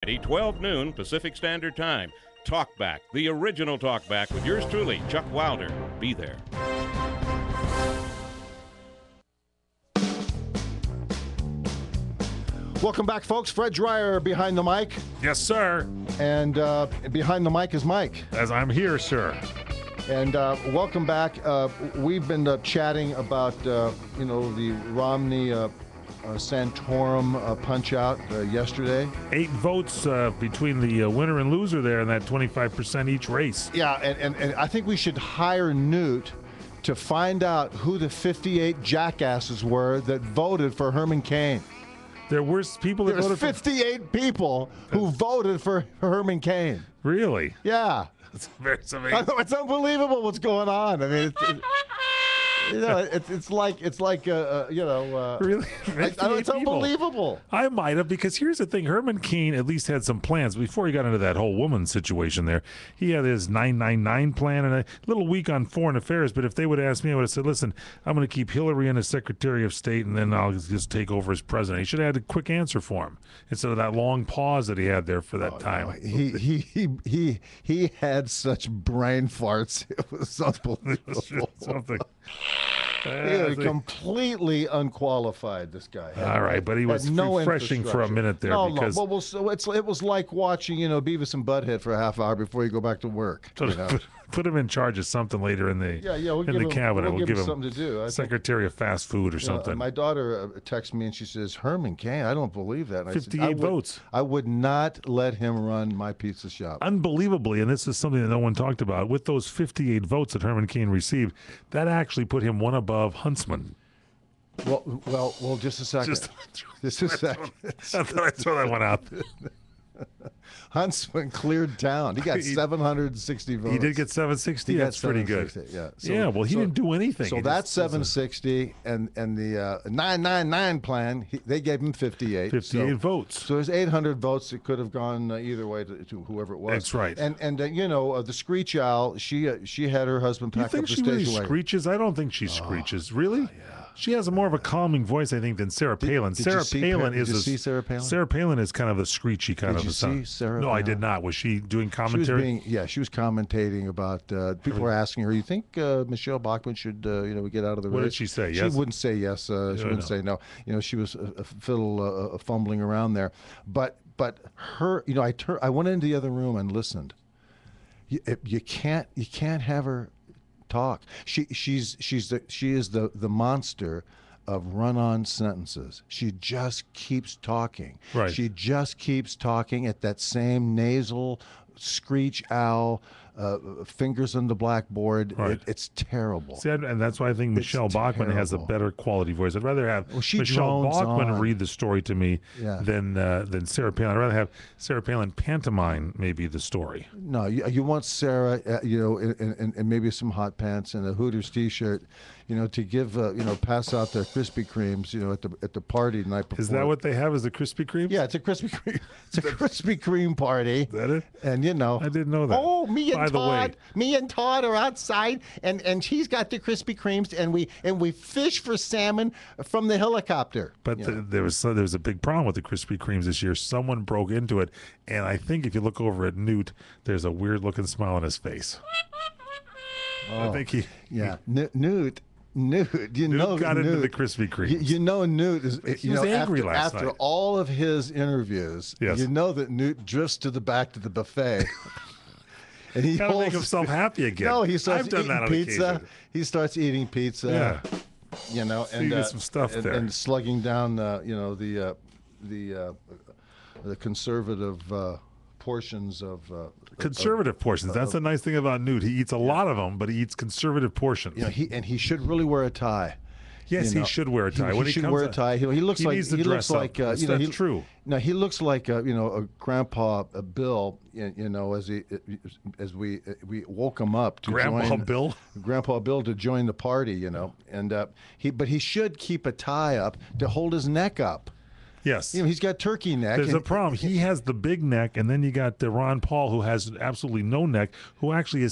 12 noon Pacific Standard Time. Talkback, the original Talkback with yours truly, Chuck Wilder. Be there. Welcome back, folks. Fred Dreyer behind the mic. Yes, sir. And behind the mic is Mike. As I'm here, sir. And welcome back. We've been chatting about, the Romney Santorum punch-out yesterday. 8 votes between the winner and loser there in that 25% each race. Yeah, and I think we should hire Newt to find out who the 58 jackasses were that voted for Herman Cain. There were people that voted 58 people who voted for Herman Cain. Really? Yeah. It's very it's unbelievable what's going on. I mean, it's like really? It's unbelievable. I might have, because here's the thing: Herman Cain at least had some plans before he got into that whole woman situation. There, he had his 999 plan and a little weak on foreign affairs. But if they would ask me, I would have said, "Listen, I'm going to keep Hillary in as Secretary of State, and then I'll just take over as president." He should have had a quick answer for him instead of that long pause that he had there for that time. No. He had such brain farts. It was unbelievable. Something. He was completely unqualified, this guy. All right, but he was refreshing for a minute there. Because it was like watching, Beavis and Butthead for a half hour before you go back to work. Put him in charge of something later in the cabinet. We'll give him something to do. Secretary of Fast Food or something. My daughter texts me and she says, Herman Cain, I don't believe that. And 58 votes. I would not let him run my pizza shop. Unbelievably, and this is something that no one talked about, with those 58 votes that Herman Cain received, that actually put him one above Huntsman. Well, just a second. Just a second. I thought I throw that one out. Huntsman cleared town. He got 760 votes. He did get 760. That's pretty good. Yeah. Well, he didn't do anything. So that's 760, and the 999 plan, they gave him 58. 58 votes. So there's 800 votes that could have gone either way to whoever it was. That's right. And the Screech Owl, she had her husband pack up the station wagon. You think she really screeches? I don't think she screeches. Really? Yeah. She has a more of a calming voice, I think, than Sarah Palin. Did you see Sarah Palin? Sarah Palin is kind of the screechy kind of a sound. Did you see Sarah? No, I did not. Was she doing commentary? She was commentating about. People were asking her, "You think Michelle Bachmann should, get out of the race?" What did she say? Yes. She wouldn't say yes. She wouldn't say no. She was fumbling around there. But her, I went into the other room and listened. You can't have her talk. She is the monster of run-on sentences. She just keeps talking. Right. She just keeps talking at that same nasal Screech Owl, fingers on the blackboard. Right. It's terrible. See, and that's why I think Michelle Bachmann has a better quality voice. I'd rather have Michelle Bachmann read the story to me than Sarah Palin. I'd rather have Sarah Palin pantomime maybe the story. No, you want Sarah, in maybe some hot pants and a Hooters T-shirt, to give, pass out their Krispy Kremes, at the party the night before. Is that what they have? Is the Krispy Kreme? Yeah, it's a Krispy Kreme. It's a Krispy Kreme party. Is that it? And I didn't know that. Oh, me and Todd are outside, and she's got the Krispy Kremes, and we fish for salmon from the helicopter. But there was a big problem with the Krispy Kremes this year. Someone broke into it, and I think if you look over at Newt, there's a weird looking smile on his face. I think Newt. Newt got into the Krispy Kreme. Newt is. He was angry last night. After all of his interviews, yes. That Newt drifts to the back to the buffet, and he to make himself happy again. No, he starts I've done eating that on pizza. occasion. He starts eating pizza. Yeah. And some stuff there, and slugging down, the conservative portions of. Conservative portions. That's the nice thing about Newt. He eats a lot of them, but he eats conservative portions. He should really wear a tie. Yes, he should wear a tie. He should wear a tie. He looks like That's true. No, he looks like a Grandpa Bill. As we woke him up to Grandpa Bill to join the party. But he should keep a tie up to hold his neck up. Yes. He's got turkey neck. There's a problem. He has the big neck, and then you got Ron Paul, who has absolutely no neck, who actually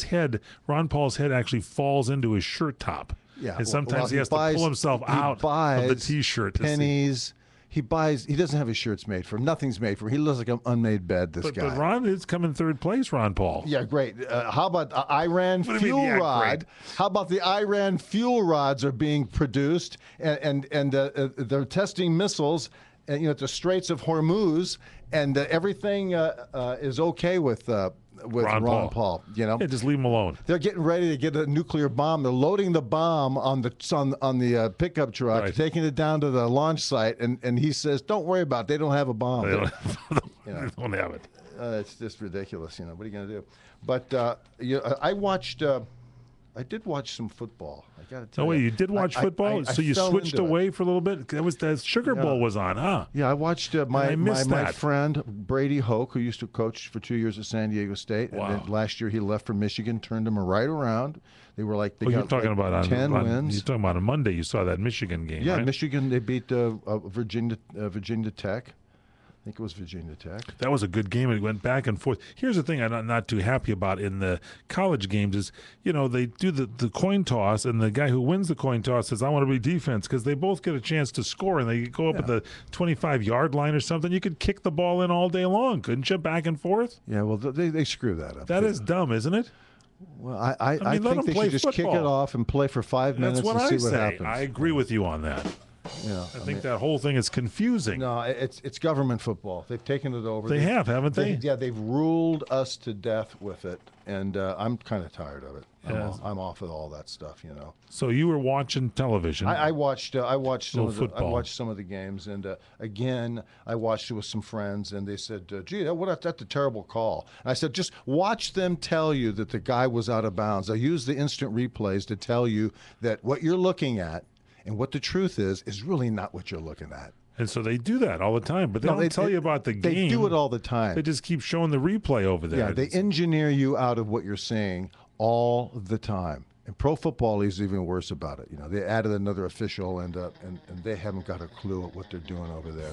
Ron Paul's head actually falls into his shirt top. Yeah. And sometimes he has to pull himself out of the T-shirt. Pennies. He doesn't have his shirts made for him. Nothing's made for him. He looks like an unmade bed, this guy. But Ron is coming third place, Ron Paul. Yeah, great. How about Iran fuel rod? How about the Iran fuel rods are being produced and they're testing missiles, at the Straits of Hormuz, and everything is okay with Ron Paul. Yeah, just leave him alone. They're getting ready to get a nuclear bomb. They're loading the bomb on the pickup truck, Right. taking it down to the launch site, and he says, "Don't worry about it. They don't have a bomb. They don't have it. It's just ridiculous. What are you going to do?" But I did watch some football. I got to tell you. Oh wait, you did watch football? So you switched away for a little bit? The Sugar Bowl was on, huh? Yeah, I watched my friend Brady Hoke, who used to coach for 2 years at San Diego State. Wow. And then last year he left for Michigan, turned him right around. They were like, you're talking about 10 wins. You're talking about on Monday. You saw that Michigan game, Yeah, right? Michigan, they beat Virginia Tech. I think it was Virginia Tech. That was a good game. It went back and forth. Here's the thing I'm not too happy about in the college games is, they do the coin toss, and the guy who wins the coin toss says, I want to be defense, because they both get a chance to score, and they go up at the 25-yard line or something. You could kick the ball in all day long, couldn't you, back and forth? Yeah, well, they screw that up. That is dumb, isn't it? Well, I think they should just kick it off and play for 5 minutes and see what happens. I agree with you on that. Yeah, I think that whole thing is confusing. No, it's government football. They've taken it over. They have, haven't they? Yeah, they've ruled us to death with it, and I'm kind of tired of it. I'm off with all that stuff, So you were watching television. I watched some football. I watched some of the games, and again, I watched it with some friends, and they said, "Gee, that's a terrible call." And I said, "Just watch them tell you that the guy was out of bounds. I use the instant replays to tell you that what you're looking at and what the truth is really not what you're looking at." And so they do that all the time, but they don't tell you about the game. They do it all the time. They just keep showing the replay over there. Yeah, they engineer you out of what you're seeing all the time. And Pro Football is even worse about it. They added another official, and they haven't got a clue at what they're doing over there.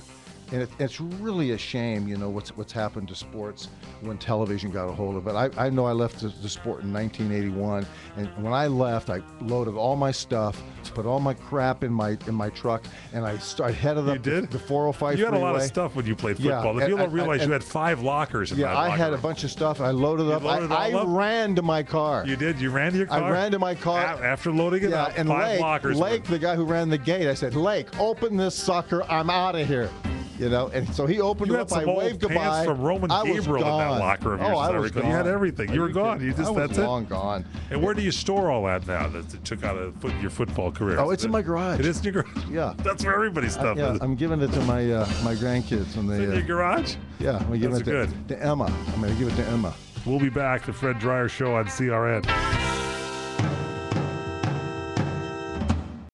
And it's really a shame, what's happened to sports when television got a hold of it. I know I left the sport in 1981, and when I left, I loaded all my stuff, put all my crap in my truck, and I headed up the 405 You had freeway. a lot of stuff when you played football. Yeah, people don't realize you had 5 lockers in that locker I had a room. bunch of stuff. I loaded up. I ran to my car. You did? You ran to your car? I ran to my car. After loading it up, and 5 lockers. Lake, the guy who ran the gate, I said, "Lake, open this sucker. I'm out of here." And so he opened it up. I waved goodbye. Pants from Roman Gabriel in that locker of yours. I was gone. You had everything. You were gone. I was long gone. And where do you store all that now that it took out of your football career? Oh, it's in my garage. It is in your garage? Yeah. That's where everybody's stuff is. I'm giving it to my grandkids when they. In your garage? Yeah, I'm giving it to Emma. I'm going to give it to Emma. We'll be back. The Fred Dreyer Show on CRN.